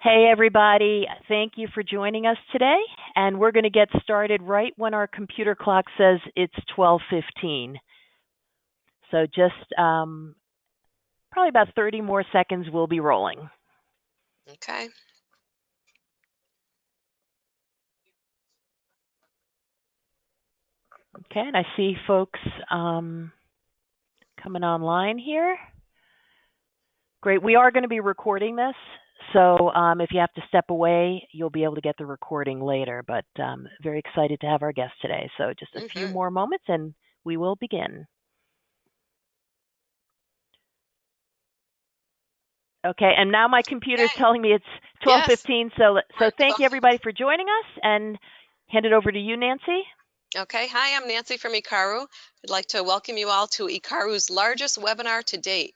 Hey everybody, thank you for joining us today, and we're going to get started right when our computer clock says it's 12:15. So just probably about 30 more seconds we'll be rolling. Okay. Okay, and I see folks coming online here. Great, we are going to be recording this, so if you have to step away, you'll be able to get the recording later, but very excited to have our guest today. So just a few more moments and we will begin. Okay, and now my computer's telling me it's 12:15, so thank you everybody for joining us, and hand it over to you, Nancy. Okay, hi, I'm Nancy from Ikaru. I'd like to welcome you all to Ikaru's largest webinar to date.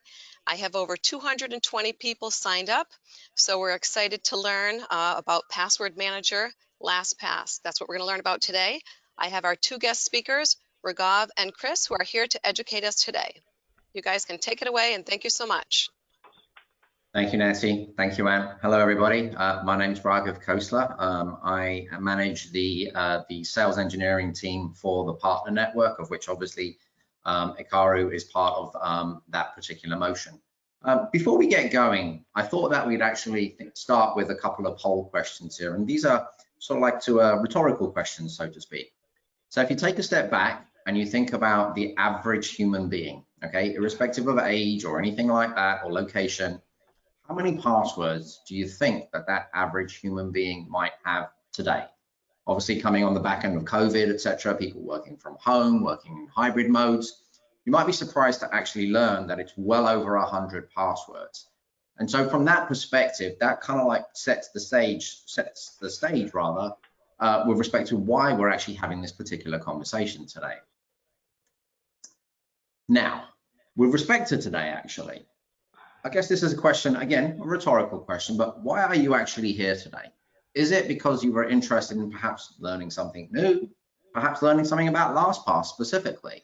I have over 220 people signed up, so we're excited to learn about Password Manager, LastPass. That's what we're going to learn about today. I have our two guest speakers, Ragav and Chris, who are here to educate us today. You guys can take it away, and thank you so much. Thank you, Nancy. Thank you, Anne. Hello, everybody. My name's Ragav Khosla. I manage the sales engineering team for the partner network, of which obviously Ikaru is part of that particular motion. Before we get going, I thought that we'd actually start with a couple of poll questions here, and these are sort of like rhetorical questions, so to speak. So if you take a step back and you think about the average human being, okay, irrespective of age or anything like that or location, how many passwords do you think that average human being might have today? Obviously, coming on the back end of COVID, etc., people working from home, working in hybrid modes, you might be surprised to actually learn that it's well over 100 passwords. And so from that perspective, that kind of like sets the stage rather, with respect to why we're actually having this particular conversation today. Now, with respect to today, actually, I guess this is a question, again, a rhetorical question, but why are you actually here today? Is it because you were interested in perhaps learning something new, perhaps learning something about LastPass specifically,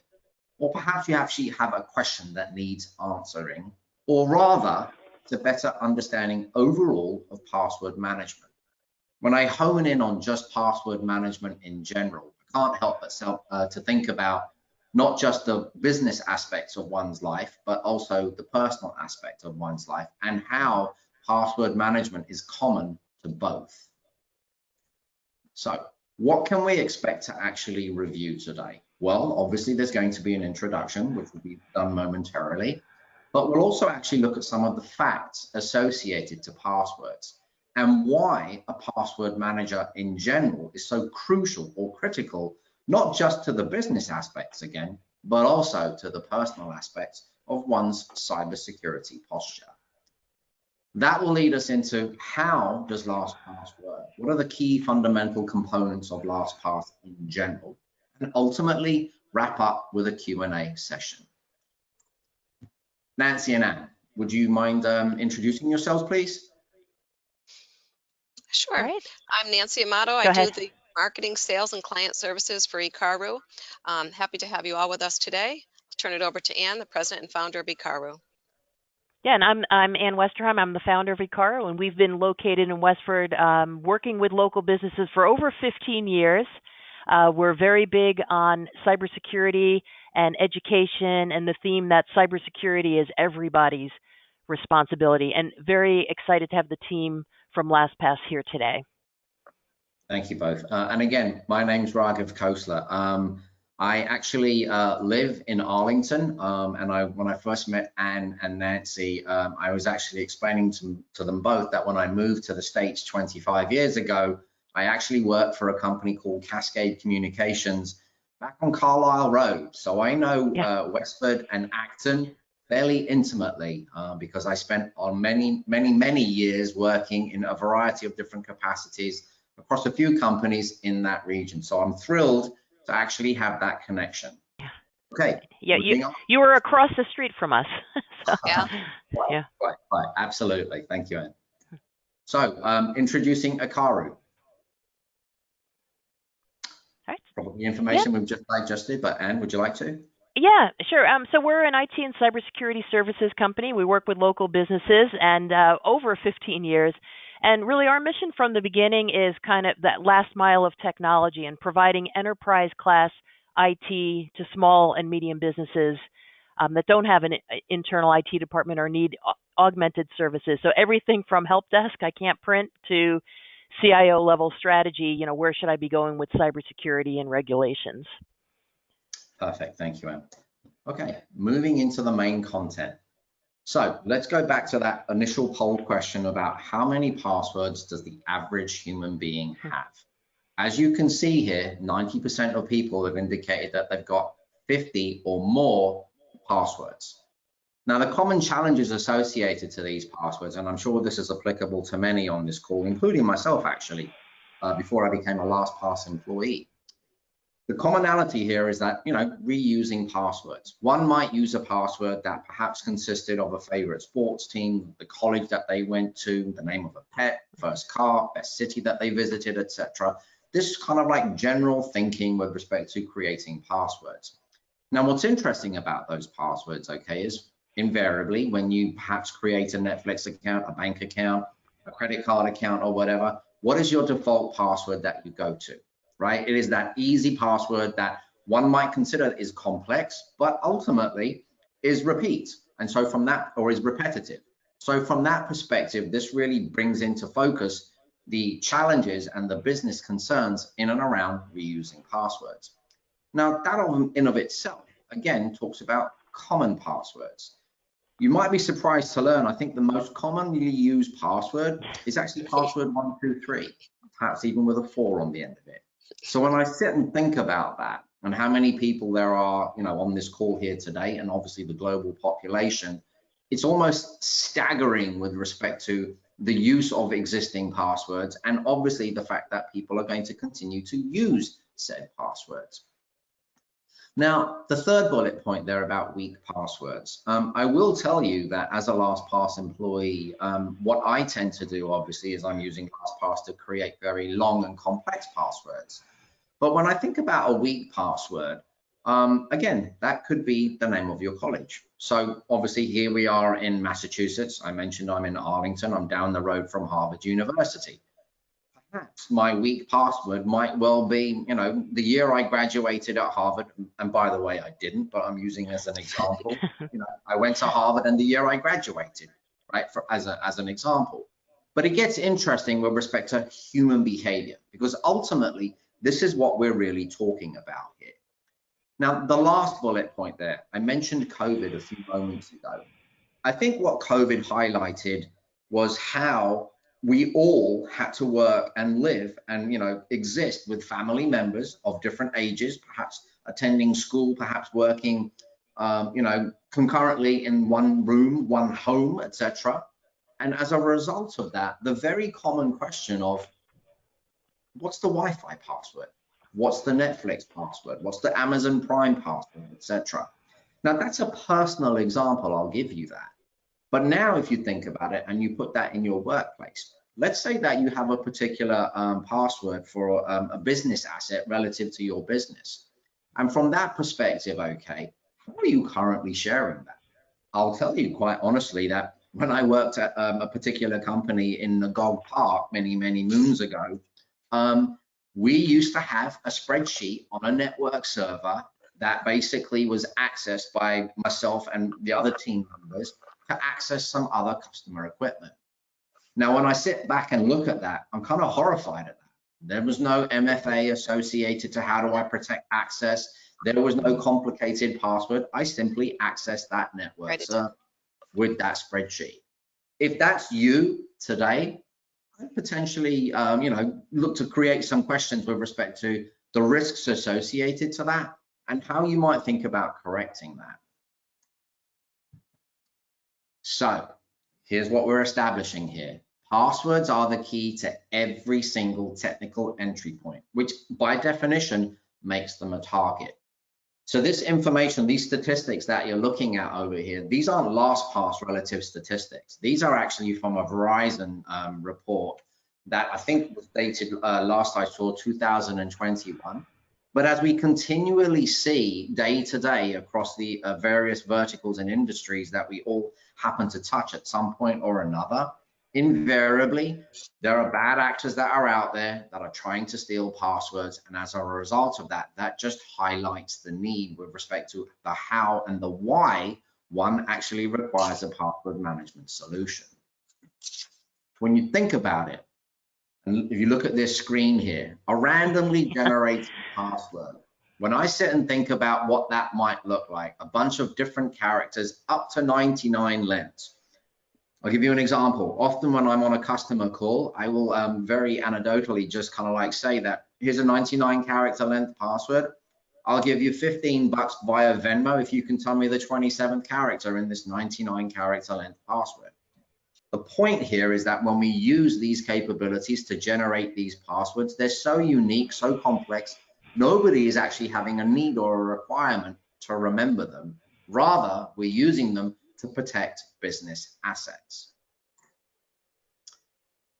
or perhaps you actually have a question that needs answering, or rather, it's a better understanding overall of password management? When I hone in on just password management in general, I can't help but to think about not just the business aspects of one's life, but also the personal aspect of one's life and how password management is common to both. So what can we expect to actually review today? Well, obviously there's going to be an introduction, which will be done momentarily, but we'll also actually look at some of the facts associated to passwords and why a password manager in general is so crucial or critical, not just to the business aspects again, but also to the personal aspects of one's cybersecurity posture. That will lead us into how does LastPass work? What are the key fundamental components of LastPass in general? And ultimately wrap up with a Q&A session. Nancy and Anne, would you mind introducing yourselves, please? Sure. Right. I'm Nancy Amato. I do the marketing, sales, and client services for Ikaru. Happy to have you all with us today. I'll turn it over to Anne, the president and founder of Ikaru. Yeah, and I'm Ann Westerheim. I'm the founder of Ikaru, and we've been located in Westford, working with local businesses for over 15 years. We're very big on cybersecurity and education, and the theme that cybersecurity is everybody's responsibility, and very excited to have the team from LastPass here today. Thank you both. And again, my name's Ragav Khosla. I actually live in Arlington, and when I first met Anne and Nancy, I was actually explaining to them both that when I moved to the States 25 years ago, I actually worked for a company called Cascade Communications back on Carlisle Road. So I know Westford and Acton fairly intimately because I spent on many years working in a variety of different capacities across a few companies in that region. So I'm thrilled to actually have that connection. Okay. Yeah, you were across the street from us. So, right, absolutely. Thank you, Anne. So introducing Ikaru. Right. Probably information we've just digested, but Anne, would you like to? Yeah, sure. So we're an IT and cybersecurity services company. We work with local businesses, and over 15 years, And really, our mission from the beginning is kind of that last mile of technology and providing enterprise class IT to small and medium businesses that don't have an internal IT department or need augmented services. So everything from help desk, I can't print, to CIO level strategy, where should I be going with cybersecurity and regulations? Perfect. Thank you, Anne. Okay, moving into the main content. So let's go back to that initial poll question about how many passwords does the average human being have? As you can see here, 90% of people have indicated that they've got 50 or more passwords. Now, the common challenges associated to these passwords, and I'm sure this is applicable to many on this call, including myself actually, before I became a LastPass employee. The commonality here is that, reusing passwords. One might use a password that perhaps consisted of a favorite sports team, the college that they went to, the name of a pet, first car, best city that they visited, etc. This is kind of like general thinking with respect to creating passwords. Now, what's interesting about those passwords, okay, is invariably when you perhaps create a Netflix account, a bank account, a credit card account, or whatever, what is your default password that you go to? Right? It is that easy password that one might consider is complex, but ultimately is repeat. And so from that, or is repetitive. So from that perspective, this really brings into focus the challenges and the business concerns in and around reusing passwords. Now, that in of itself, again, talks about common passwords. You might be surprised to learn, I think the most commonly used password is actually password 123, perhaps even with a 4 on the end of it. So when I sit and think about that and how many people there are, on this call here today, and obviously the global population, it's almost staggering with respect to the use of existing passwords and obviously the fact that people are going to continue to use said passwords. Now, the third bullet point there about weak passwords. I will tell you that as a LastPass employee, what I tend to do, obviously, is I'm using LastPass to create very long and complex passwords. But when I think about a weak password, again, that could be the name of your college. So obviously here we are in Massachusetts. I mentioned I'm in Arlington. I'm down the road from Harvard University. Perhaps my weak password might well be, the year I graduated at Harvard, and by the way, I didn't, but I'm using as an example. I went to Harvard and the year I graduated, right, as an example. But it gets interesting with respect to human behavior, because ultimately, this is what we're really talking about here. Now, the last bullet point there, I mentioned COVID a few moments ago. I think what COVID highlighted was how we all had to work and live and exist with family members of different ages, perhaps attending school, perhaps working concurrently in one room, one home, etc. And as a result of that, the very common question of what's the Wi-Fi password, what's the Netflix password, what's the Amazon Prime password, etc. Now that's a personal example, I'll give you that. But now if you think about it and you put that in your workplace, let's say that you have a particular password for a business asset relative to your business. And from that perspective, okay, how are you currently sharing that? I'll tell you quite honestly that when I worked at a particular company in the Gog Park many, many moons ago, we used to have a spreadsheet on a network server that basically was accessed by myself and the other team members to access some other customer equipment. Now, when I sit back and look at that, I'm kind of horrified at that. There was no MFA associated to how do I protect access. There was no complicated password. I simply accessed that network server with that spreadsheet. If that's you today, I'd potentially, look to create some questions with respect to the risks associated to that and how you might think about correcting that. So here's what we're establishing here. Passwords are the key to every single technical entry point, which by definition makes them a target. So this information, these statistics that you're looking at over here, these aren't LastPass relative statistics. These are actually from a Verizon report that I think was dated last I saw 2021. But as we continually see day to day across the various verticals and industries that we all happen to touch at some point or another, Invariably, there are bad actors that are out there that are trying to steal passwords, and as a result of that, that just highlights the need with respect to the how and the why one actually requires a password management solution. When you think about it, and if you look at this screen here, a randomly generated password, when I sit and think about what that might look like, a bunch of different characters up to 99 lengths. I'll give you an example. Often when I'm on a customer call, I will very anecdotally just kind of like say that here's a 99 character length password. I'll give you $15 via Venmo if you can tell me the 27th character in this 99 character length password. The point here is that when we use these capabilities to generate these passwords, they're so unique, so complex, nobody is actually having a need or a requirement to remember them. Rather, we're using them to protect business assets.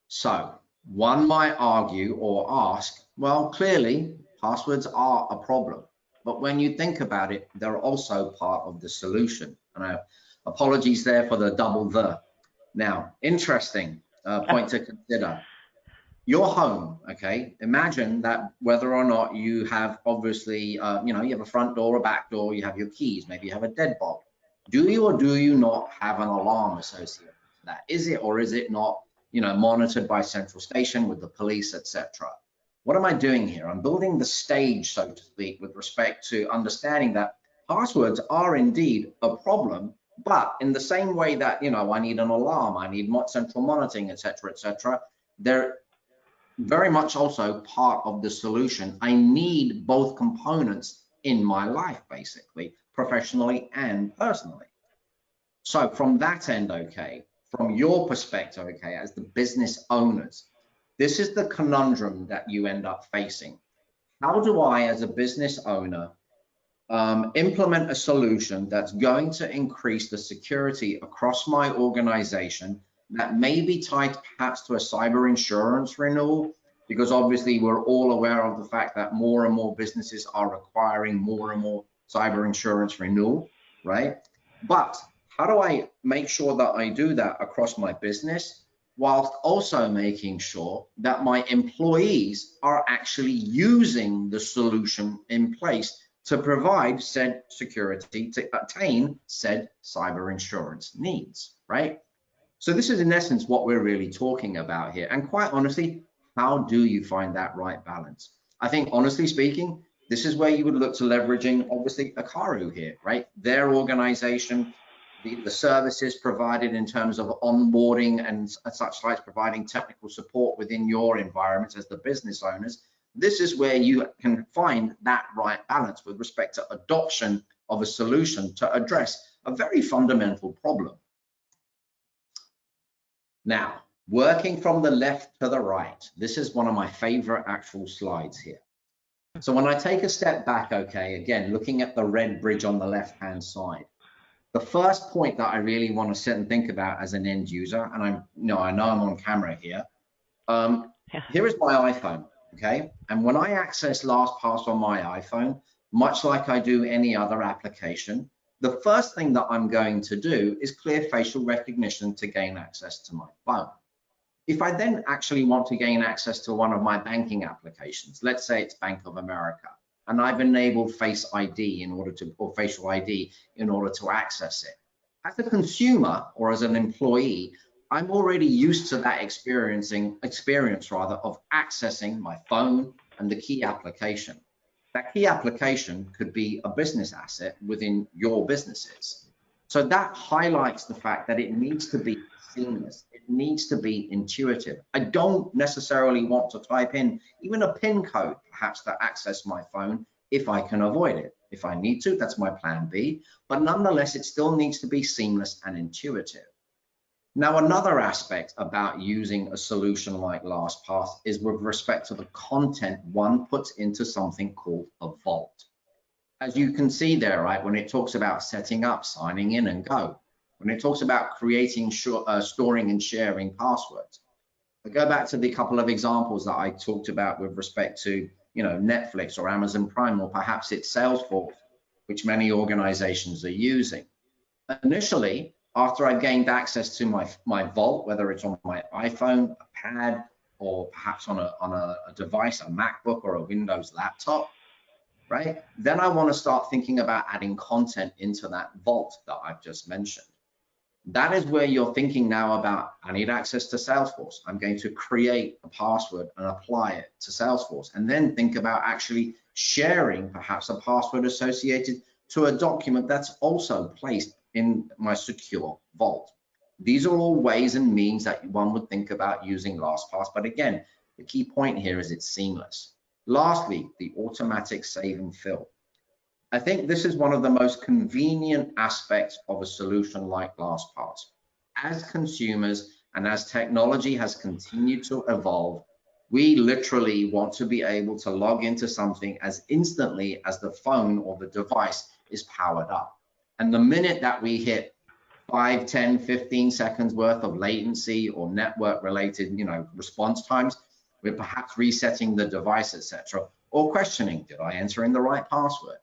So one might argue or ask, well, clearly passwords are a problem, but when you think about it, they're also part of the solution. And apologies there for the double the. Now, interesting point to consider. Your home, okay? Imagine that whether or not you have obviously, you have a front door, a back door, you have your keys, maybe you have a deadbolt. Do you or do you not have an alarm associated with that? Is it or is it not, monitored by central station with the police, etc.? What am I doing here? I'm building the stage, so to speak, with respect to understanding that passwords are indeed a problem, but in the same way that, I need an alarm, I need central monitoring, etc., they're very much also part of the solution. I need both components in my life, basically, professionally and personally. So from that end, okay, from your perspective, okay, as the business owners, this is the conundrum that you end up facing. How do I, as a business owner, implement a solution that's going to increase the security across my organization that may be tied perhaps to a cyber insurance renewal, because obviously we're all aware of the fact that more and more businesses are requiring more and more cyber insurance renewal, right? But how do I make sure that I do that across my business whilst also making sure that my employees are actually using the solution in place to provide said security to attain said cyber insurance needs, right? So this is in essence what we're really talking about here. And quite honestly, how do you find that right balance? I think honestly speaking, this is where you would look to leveraging obviously Ikaru here, right? Their organization, the services provided in terms of onboarding and such like, providing technical support within your environment as the business owners. This is where you can find that right balance with respect to adoption of a solution to address a very fundamental problem. Now, working from the left to the right, this is one of my favorite actual slides here. So when I take a step back, okay, again, looking at the red bridge on the left-hand side, the first point that I really want to sit and think about as an end user, and I know I'm on camera here, here is my iPhone, okay? And when I access LastPass on my iPhone, much like I do any other application, the first thing that I'm going to do is clear facial recognition to gain access to my phone. If I then actually want to gain access to one of my banking applications, let's say it's Bank of America, and I've enabled Face ID in order to, or facial ID in order to access it. As a consumer or as an employee, I'm already used to that experience of accessing my phone and the key application. That key application could be a business asset within your businesses. So that highlights the fact that it needs to be seamless. It needs to be intuitive. I don't necessarily want to type in even a PIN code, perhaps, to access my phone if I can avoid it. If I need to, that's my plan B. But nonetheless, it still needs to be seamless and intuitive. Now, another aspect about using a solution like LastPass is with respect to the content one puts into something called a vault. As you can see there, right, when it talks about setting up, signing in and go, when it talks about creating, storing and sharing passwords. I go back to the couple of examples that I talked about with respect to, Netflix or Amazon Prime, or perhaps it's Salesforce, which many organizations are using. Initially, After I've gained access to my vault, whether it's on my iPhone, a pad, or perhaps on a device, a MacBook or a Windows laptop, right? Then I want to start thinking about adding content into that vault that I've just mentioned. That is where you're thinking now about, I need access to Salesforce. I'm going to create a password and apply it to Salesforce, and then think about actually sharing perhaps a password associated to a document that's also placed in my secure vault. These are all ways and means that one would think about using LastPass, but again, the key point here is it's seamless. Lastly, the automatic save and fill. I think this is one of the most convenient aspects of a solution like LastPass. As consumers and as technology has continued to evolve, we literally want to be able to log into something as instantly as the phone or the device is powered up. And the minute that we hit 5, 10, 15 seconds worth of latency or network related, response times, we're perhaps resetting the device, etc., or questioning, did I enter in the right password?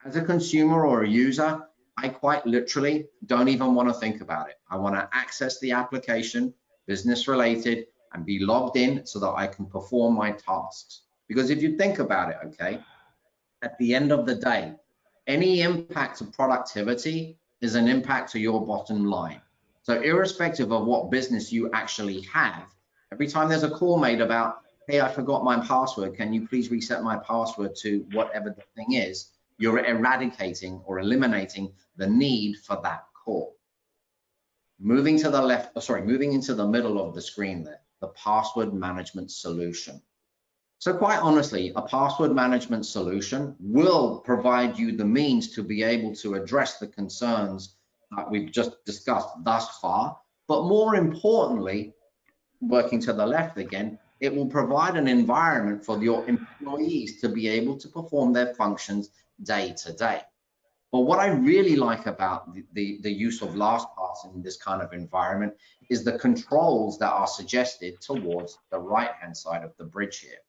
As a consumer or a user, I quite literally don't even want to think about it. I want to access the application, business related, and be logged in so that I can perform my tasks. Because if you think about it, okay, at the end of the day, any impact to productivity is an impact to your bottom line. So irrespective of what business you actually have, every time there's a call made about, hey, I forgot my password, can you please reset my password to whatever the thing is, you're eradicating or eliminating the need for that call. Moving to the left, moving into the middle of the screen there, the password management solution. So quite honestly, a password management solution will provide you the means to be able to address the concerns that we've just discussed thus far. But more importantly, working to the left again, it will provide an environment for your employees to be able to perform their functions day to day. But what I really like about the use of LastPass in this kind of environment is the controls that are suggested towards the right-hand side of the bridge here.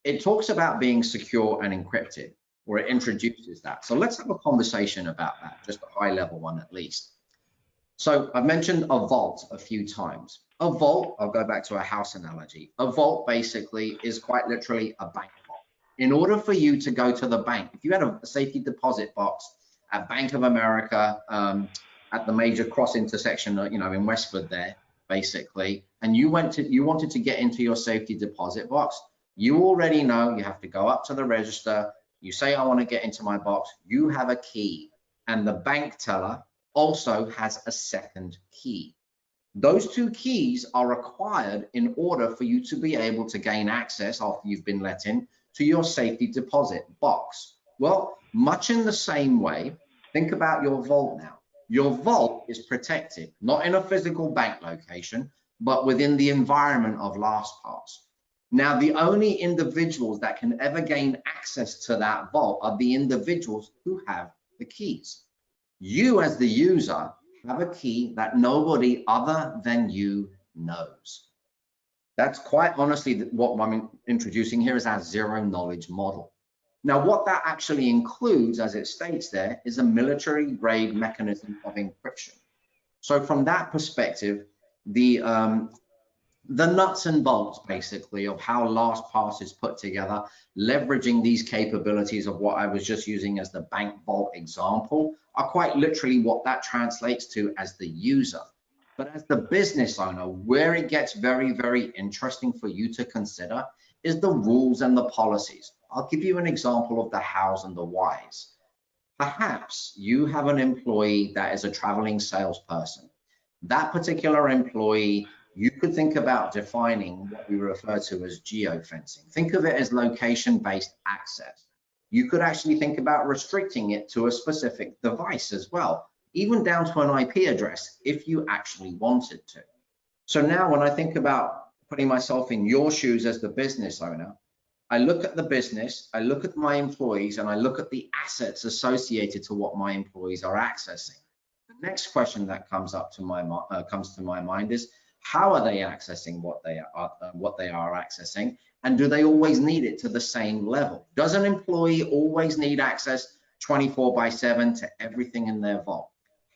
It talks about being secure and encrypted, or it introduces that. So let's have a conversation about that, just a high-level one at least. So I've mentioned a vault a few times. A vault, I'll go back to a house analogy. A vault basically is quite literally a bank vault. In order for you to go to the bank, if you had a safety deposit box at Bank of America, at the major cross intersection, in Westford there, basically, and you wanted to get into your safety deposit box, you already know you have to go up to the register. You say, I want to get into my box. You have a key, and the bank teller also has a second key. Those two keys are required in order for you to be able to gain access after you've been let in to your safety deposit box. Well, much in the same way, think about your vault now. Your vault is protected, not in a physical bank location, but within the environment of LastPass. Now, the only individuals that can ever gain access to that vault are the individuals who have the keys. You as the user have a key that nobody other than you knows. That's quite honestly what I'm introducing here is our zero knowledge model. Now, what that actually includes, as it states there, is a military grade mechanism of encryption. So from that perspective, the nuts and bolts basically of how LastPass is put together, leveraging these capabilities of what I was just using as the bank vault example, are quite literally what that translates to as the user. But as the business owner, where it gets very, very interesting for you to consider is the rules and the policies. I'll give you an example of the hows and the whys. Perhaps you have an employee that is a traveling salesperson. That particular employee, you could think about defining what we refer to as geofencing. Think of it as location-based access. You could actually think about restricting it to a specific device as well, even down to an IP address if you actually wanted to. So now when I think about putting myself in your shoes as the business owner, I look at the business, I look at my employees, and I look at the assets associated to what my employees are accessing. The next question that comes to my mind is, how are they accessing what they are accessing, and do they always need it to the same level? Does an employee always need access 24/7 to everything in their vault?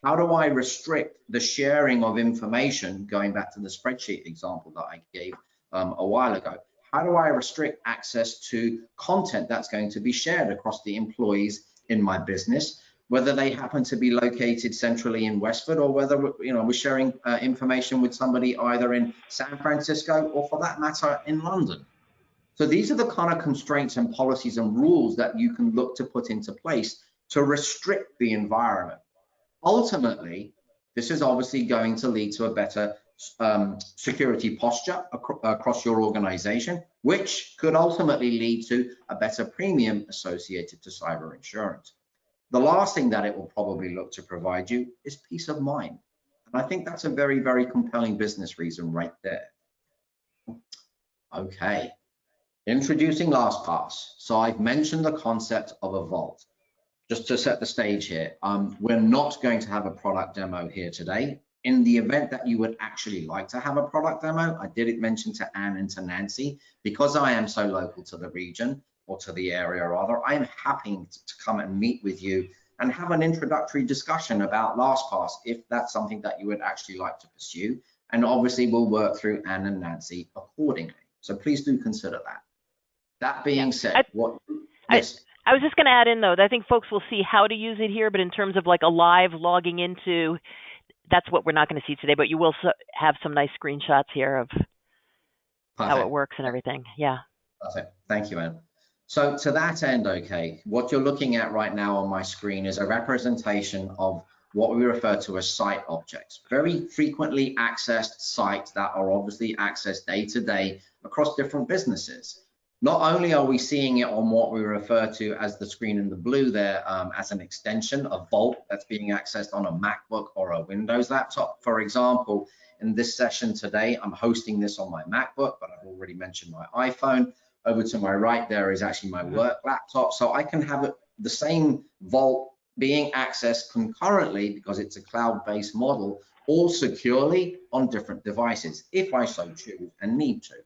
How do I restrict the sharing of information, going back to the spreadsheet example that I gave a while ago? How do I restrict access to content that's going to be shared across the employees in my business, whether they happen to be located centrally in Westford, or whether we're sharing information with somebody either in San Francisco or, for that matter, in London? So these are the kind of constraints and policies and rules that you can look to put into place to restrict the environment. Ultimately, this is obviously going to lead to a better security posture across your organization, which could ultimately lead to a better premium associated to cyber insurance. The last thing that it will probably look to provide you is peace of mind. And I think that's a very, very compelling business reason right there. Okay, introducing LastPass. So I've mentioned the concept of a vault. Just to set the stage here, we're not going to have a product demo here today. In the event that you would actually like to have a product demo, I did mention to Anne and to Nancy, because I am so local to the region, or to the area rather, I am happy to come and meet with you and have an introductory discussion about LastPass, if that's something that you would actually like to pursue. And obviously we'll work through Anne and Nancy accordingly. So please do consider that. That being said, yes. I was just going to add in, though, that I think folks will see how to use it here, but in terms of like a live logging into, that's what we're not going to see today, but you will have some nice screenshots here of how it works and everything. Yeah. Perfect. Thank you, Anne. So to that end, okay, what you're looking at right now on my screen is a representation of what we refer to as site objects, very frequently accessed sites that are obviously accessed day to day across different businesses. Not only are we seeing it on what we refer to as the screen in the blue there as an extension, a vault that's being accessed on a MacBook or a Windows laptop. For example, in this session today, I'm hosting this on my MacBook, but I've already mentioned my iPhone. Over to my right there is actually my work laptop. So I can have the same vault being accessed concurrently, because it's a cloud-based model, all securely on different devices, if I so choose and need to.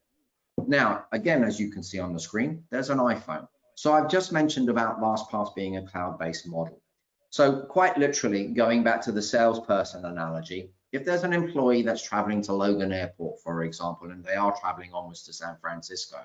Now, again, as you can see on the screen, there's an iPhone. So I've just mentioned about LastPass being a cloud-based model. So quite literally, going back to the salesperson analogy, if there's an employee that's traveling to Logan Airport, for example, and they are traveling onwards to San Francisco,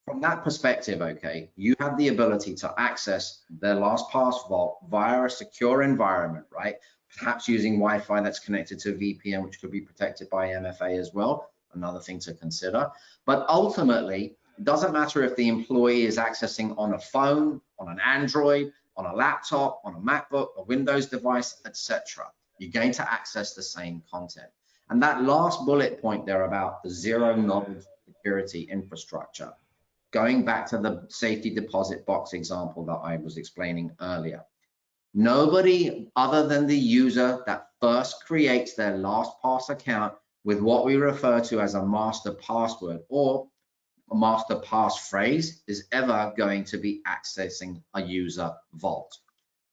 from that perspective, okay, you have the ability to access their LastPass vault via a secure environment, right? Perhaps using Wi-Fi that's connected to VPN, which could be protected by MFA as well. Another thing to consider. But ultimately, it doesn't matter if the employee is accessing on a phone, on an Android, on a laptop, on a MacBook, a Windows device, etc. You're going to access the same content. And that last bullet point there about the zero knowledge security infrastructure, going back to the safety deposit box example that I was explaining earlier. Nobody other than the user that first creates their LastPass account with what we refer to as a master password or a master passphrase is ever going to be accessing a user vault.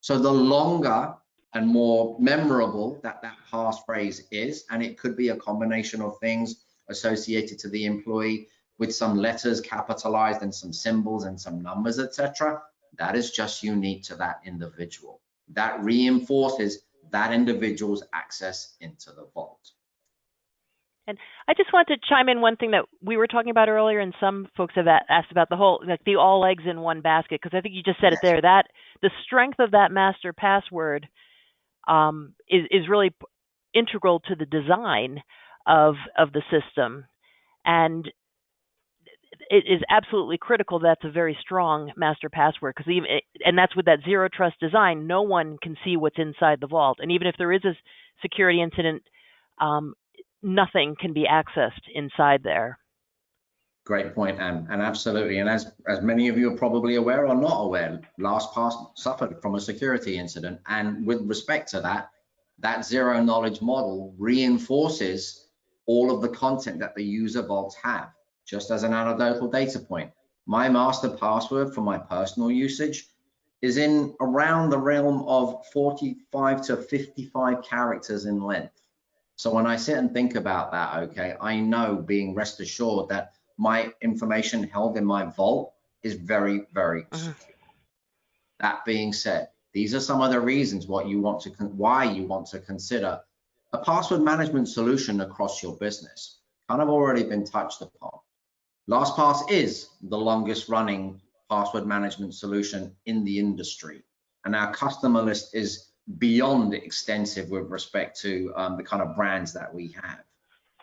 So the longer and more memorable that passphrase is, and it could be a combination of things associated to the employee with some letters capitalized and some symbols and some numbers, etc., that is just unique to that individual. That reinforces that individual's access into the vault. And I just want to chime in one thing that we were talking about earlier, and some folks have asked about the whole, like the all eggs in one basket, because I think you just said it there, that the strength of that master password is really integral to the design of the system. And it is absolutely critical that's a very strong master password, because and that's with that zero trust design, no one can see what's inside the vault. And even if there is a security incident, nothing can be accessed inside there. Great point, Anne, and absolutely. And as many of you are probably aware or not aware, LastPass suffered from a security incident. And with respect to that zero knowledge model reinforces all of the content that the user vaults have. Just as an anecdotal data point, my master password for my personal usage is in around the realm of 45 to 55 characters in length. So when I sit and think about that, okay, I know, being rest assured, that my information held in my vault is very, very secure. That being said, These are some of the reasons why you want to consider a password management solution across your business. Kind of already been touched upon. LastPass is the longest running password management solution in the industry, and our customer list is beyond extensive with respect to the kind of brands that we have.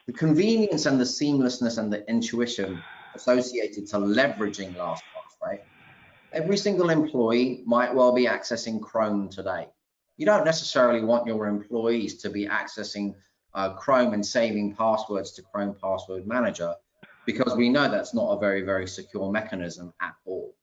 The convenience and the seamlessness and the intuition associated to leveraging LastPass, right? Every single employee might well be accessing Chrome today. You don't necessarily want your employees to be accessing Chrome and saving passwords to Chrome Password Manager, because we know that's not a very, very secure mechanism at all.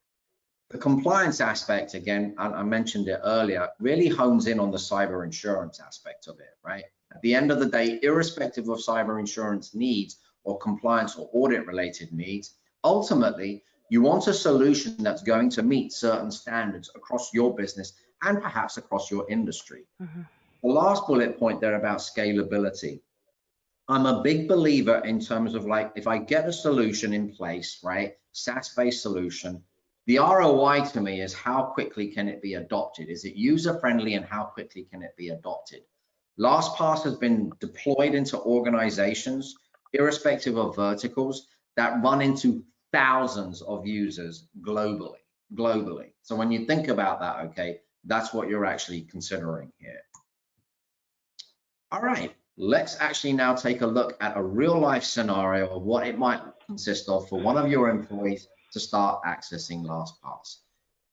The compliance aspect, again, I mentioned it earlier, really hones in on the cyber insurance aspect of it, right? At the end of the day, irrespective of cyber insurance needs or compliance or audit related needs, ultimately, you want a solution that's going to meet certain standards across your business and perhaps across your industry. Mm-hmm. The last bullet point there about scalability. I'm a big believer in terms of, like, if I get a solution in place, right, SaaS-based solution, the ROI to me is how quickly can it be adopted? Is it user-friendly, and how quickly can it be adopted? LastPass has been deployed into organizations, irrespective of verticals, that run into thousands of users globally. So when you think about that, okay, that's what you're actually considering here. All right, let's actually now take a look at a real life scenario of what it might consist of for one of your employees to start accessing LastPass.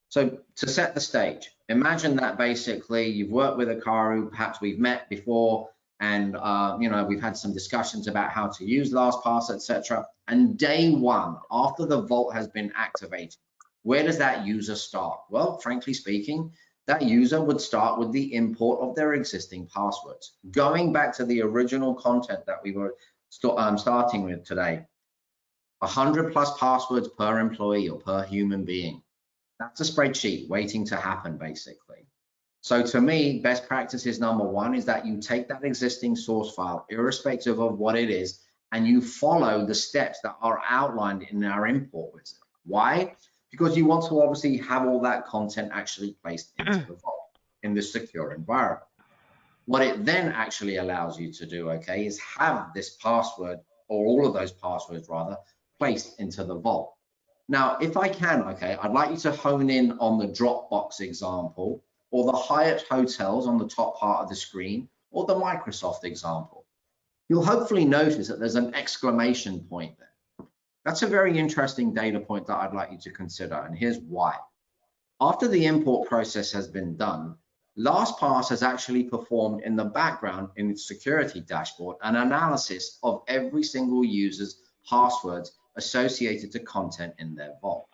So to set the stage, imagine that basically you've worked with Hikaru, perhaps we've met before, and you know, we've had some discussions about how to use LastPass, etc. And day one, after the vault has been activated, where does that user start? Well, frankly speaking, that user would start with the import of their existing passwords. Going back to the original content that we were starting with today, 100+ passwords per employee or per human being. That's a spreadsheet waiting to happen, basically. So to me, best practices number one is that you take that existing source file, irrespective of what it is, and you follow the steps that are outlined in our import wizard. Why? Because you want to obviously have all that content actually placed into the vault in this secure environment. What it then actually allows you to do, okay, is have this password, or all of those passwords rather, placed into the vault. Now, if I can, okay, I'd like you to hone in on the Dropbox example, or the Hyatt hotels on the top part of the screen, or the Microsoft example. You'll hopefully notice that there's an exclamation point there. That's a very interesting data point that I'd like you to consider, and here's why. After the import process has been done, LastPass has actually performed in the background in its security dashboard an analysis of every single user's passwords associated to content in their vault.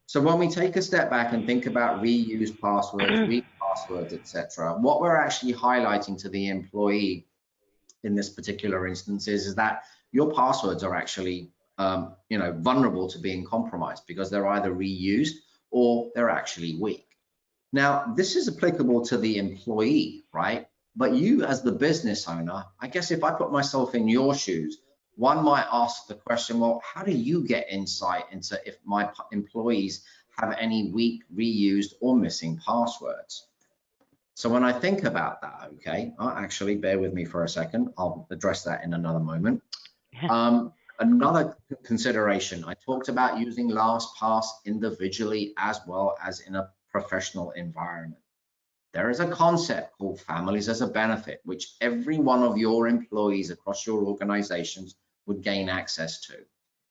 So when we take a step back and think about reused passwords, weak passwords, etc., what we're actually highlighting to the employee in this particular instance is that your passwords are actually you know, vulnerable to being compromised because they're either reused or they're actually weak. Now, this is applicable to the employee, right? But you as the business owner, I guess if I put myself in your shoes, one might ask the question, well, how do you get insight into if my employees have any weak, reused, or missing passwords? So when I think about that, okay, actually bear with me for a second. I'll address that in another moment. Another consideration, I talked about using LastPass individually as well as in a professional environment. There is a concept called families as a benefit, which every one of your employees across your organizations would gain access to.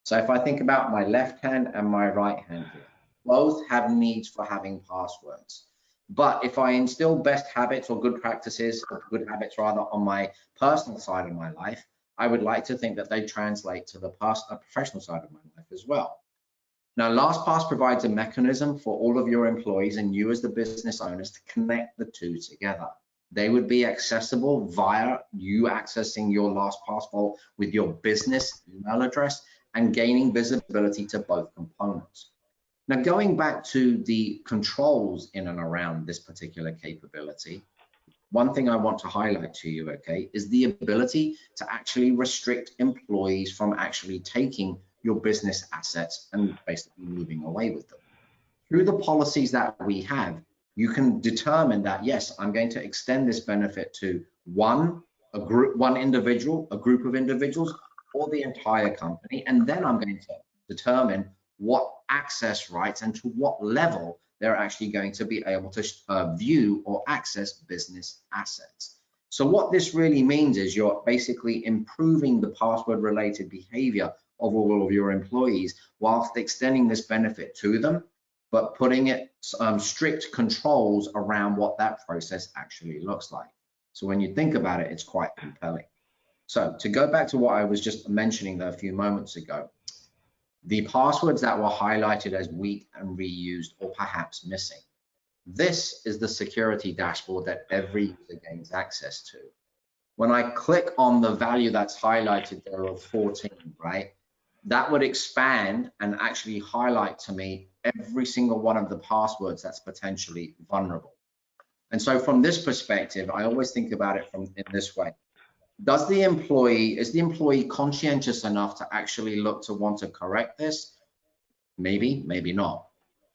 So if I think about my left hand and my right hand here, both have needs for having passwords. But if I instill best habits or good practices, or good habits rather, on my personal side of my life, I would like to think that they translate to the professional side of my life as well. Now, LastPass provides a mechanism for all of your employees and you as the business owners to connect the two together. They would be accessible via you accessing your LastPass vault with your business email address and gaining visibility to both components. Now, going back to the controls in and around this particular capability, one thing I want to highlight to you, okay, is the ability to actually restrict employees from actually taking your business assets and basically moving away with them. Through the policies that we have, you can determine that, yes, I'm going to extend this benefit to one individual, a group of individuals, or the entire company. And then I'm going to determine what access rights and to what level they're actually going to be able to view or access business assets. So what this really means is you're basically improving the password related behavior of all of your employees whilst extending this benefit to them, but putting it strict controls around what that process actually looks like. So when you think about it, it's quite compelling. So to go back to what I was just mentioning there a few moments ago, the passwords that were highlighted as weak and reused or perhaps missing. This is the security dashboard that every user gains access to. When I click on the value that's highlighted there of 14, right, that would expand and actually highlight to me every single one of the passwords that's potentially vulnerable. And so from this perspective, I always think about it in this way. Is the employee conscientious enough to actually look to want to correct this? Maybe, maybe not.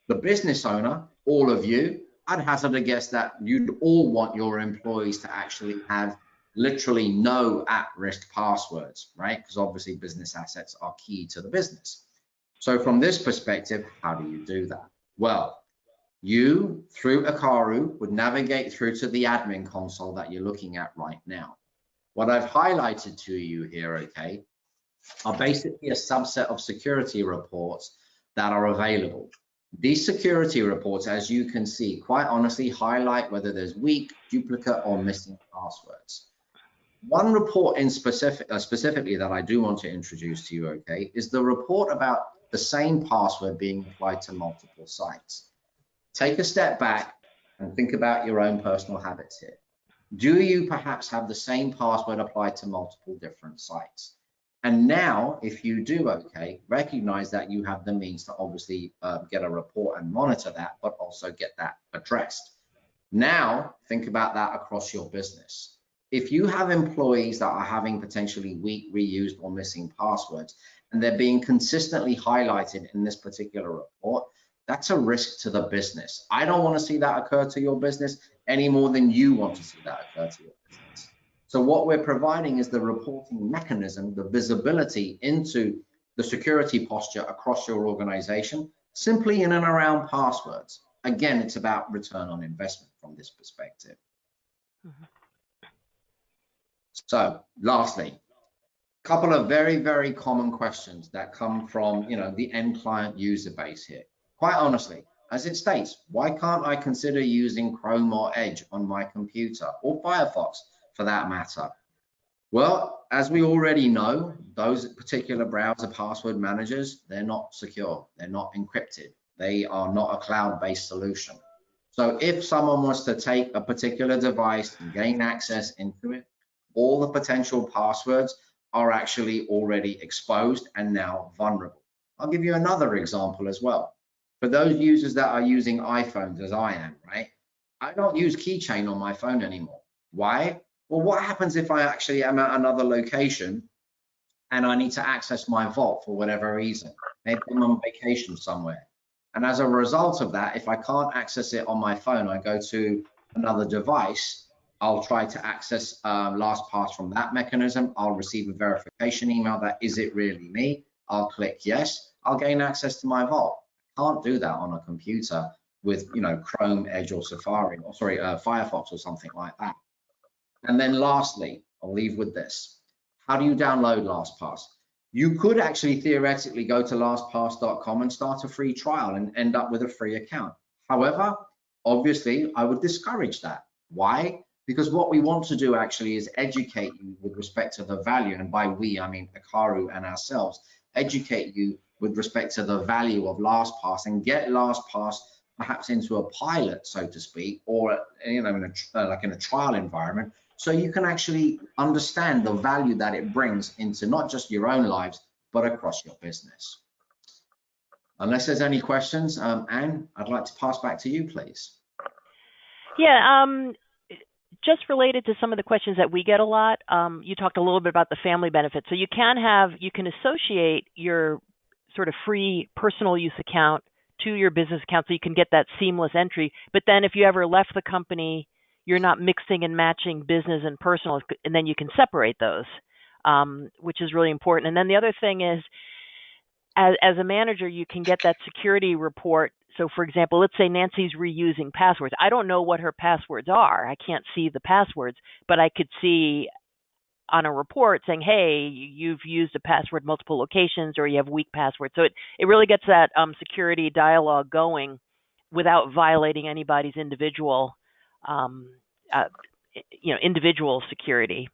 The business owner, all of you, I'd hazard a guess that you'd all want your employees to actually have literally no at-risk passwords, right? Because obviously business assets are key to the business. So from this perspective, how do you do that? Well, you, through Ikaru, would navigate through to the admin console that you're looking at right now. What I've highlighted to you here, okay, are basically a subset of security reports that are available. These security reports, as you can see, quite honestly highlight whether there's weak, duplicate, or missing passwords. One report in specifically that I do want to introduce to you, okay, is the report about the same password being applied to multiple sites. Take a step back and think about your own personal habits here. Do you perhaps have the same password applied to multiple different sites? And now, if you do, okay, recognize that you have the means to obviously get a report and monitor that, but also get that addressed. Now, think about that across your business. If you have employees that are having potentially weak, reused, or missing passwords, and they're being consistently highlighted in this particular report, that's a risk to the business. I don't want to see that occur to your business any more than you want to see that occur to your business. So what we're providing is the reporting mechanism, the visibility into the security posture across your organization, simply in and around passwords. Again, it's about return on investment from this perspective. So lastly, a couple of very, very common questions that come from, the end client user base here. Quite honestly, as it states, why can't I consider using Chrome or Edge on my computer, or Firefox for that matter? Well, as we already know, those particular browser password managers, they're not secure, they're not encrypted, they are not a cloud-based solution. So if someone was to take a particular device and gain access into it, all the potential passwords are actually already exposed and now vulnerable. I'll give you another example as well. For those users that are using iPhones, as I am, right? I don't use Keychain on my phone anymore. Why? Well, what happens if I actually am at another location and I need to access my vault for whatever reason? Maybe I'm on vacation somewhere. And as a result of that, if I can't access it on my phone, I go to another device, I'll try to access LastPass from that mechanism. I'll receive a verification email that, is it really me? I'll click yes, I'll gain access to my vault. Can't do that on a computer with Chrome, Edge, or Safari, or sorry, Firefox or something like that. And then lastly, I'll leave with this. How do you download LastPass? You could actually theoretically go to lastpass.com and start a free trial and end up with a free account. However, obviously, I would discourage that. Why? Because what we want to do actually is educate you with respect to the value, and by we, I mean Ikaru and ourselves, educate you with respect to the value of LastPass and get LastPass perhaps into a pilot, so to speak, or in a trial environment, so you can actually understand the value that it brings into not just your own lives, but across your business. Unless there's any questions, Anne, I'd like to pass back to you, please. Yeah, just related to some of the questions that we get a lot, you talked a little bit about the family benefits. So you can associate your sort of free personal use account to your business account so you can get that seamless entry. But then if you ever left the company, you're not mixing and matching business and personal, and then you can separate those, which is really important. And then the other thing is, as a manager, you can get that security report. So, for example, let's say Nancy's reusing passwords. I don't know what her passwords are. I can't see the passwords, but I could see on a report saying, hey, you've used a password multiple locations, or you have weak passwords. So it really gets that security dialogue going without violating anybody's individual, individual security.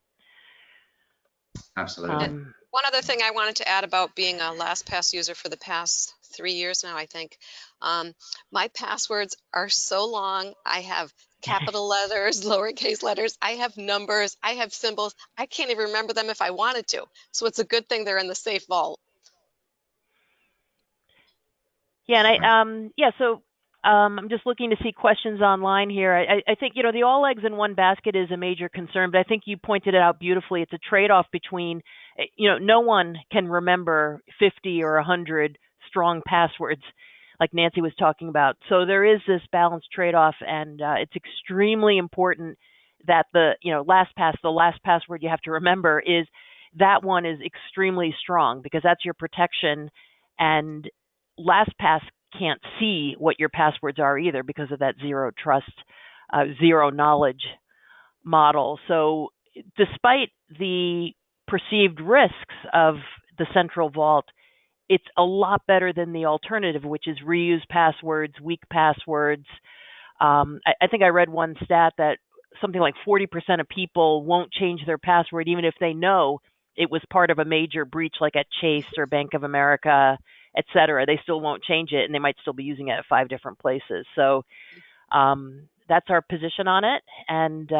Absolutely. One other thing I wanted to add about being a LastPass user for the past 3 years now, I think. My passwords are so long. I have capital letters, lowercase letters. I have numbers. I have symbols. I can't even remember them if I wanted to. So it's a good thing they're in the safe vault. Yeah, and I'm just looking to see questions online here. I think, the all eggs in one basket is a major concern, but I think you pointed it out beautifully. It's a trade-off between, no one can remember 50 or 100 strong passwords like Nancy was talking about. So there is this balanced trade-off, and it's extremely important that the last password you have to remember is that one is extremely strong, because that's your protection. And LastPass can't see what your passwords are either because of that zero trust, zero knowledge model. So despite the perceived risks of the central vault, it's a lot better than the alternative, which is reuse passwords, weak passwords. I think I read one stat that something like 40% of people won't change their password, even if they know it was part of a major breach, like at Chase or Bank of America, et cetera. They still won't change it, and they might still be using it at 5 different places. So that's our position on it. And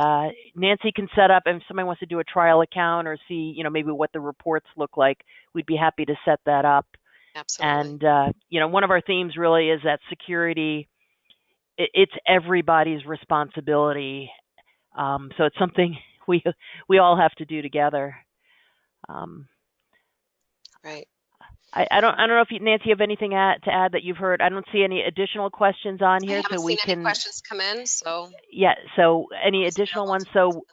Nancy can set up, if somebody wants to do a trial account or see, maybe what the reports look like, we'd be happy to set that up. Absolutely. And, one of our themes really is that security, it's everybody's responsibility. So it's something we all have to do together. Right. I don't know if Nancy, you have anything to add that you've heard. I don't see any additional questions on here, I haven't so we seen can. Any questions come in, so. Yeah. So any additional ones, so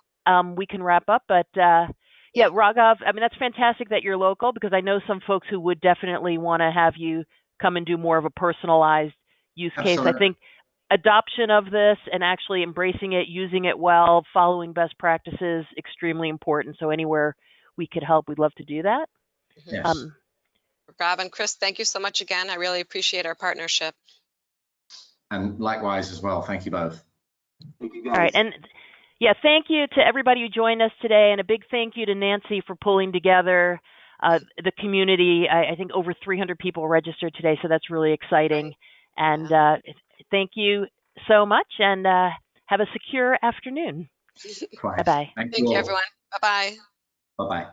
we can wrap up. But yeah, Ragav, I mean, that's fantastic that you're local, because I know some folks who would definitely want to have you come and do more of a personalized use case. Absolutely. I think adoption of this and actually embracing it, using it well, following best practices, extremely important. So anywhere we could help, we'd love to do that. Yes. Rob and Chris, thank you so much again. I really appreciate our partnership. And likewise as well. Thank you both. Thank you, guys. All right. And yeah, thank you to everybody who joined us today, and a big thank you to Nancy for pulling together the community. I think over 300 people registered today, so that's really exciting. Right. And thank you so much, and have a secure afternoon. Bye-bye. Thank you, everyone. Bye-bye. Bye-bye.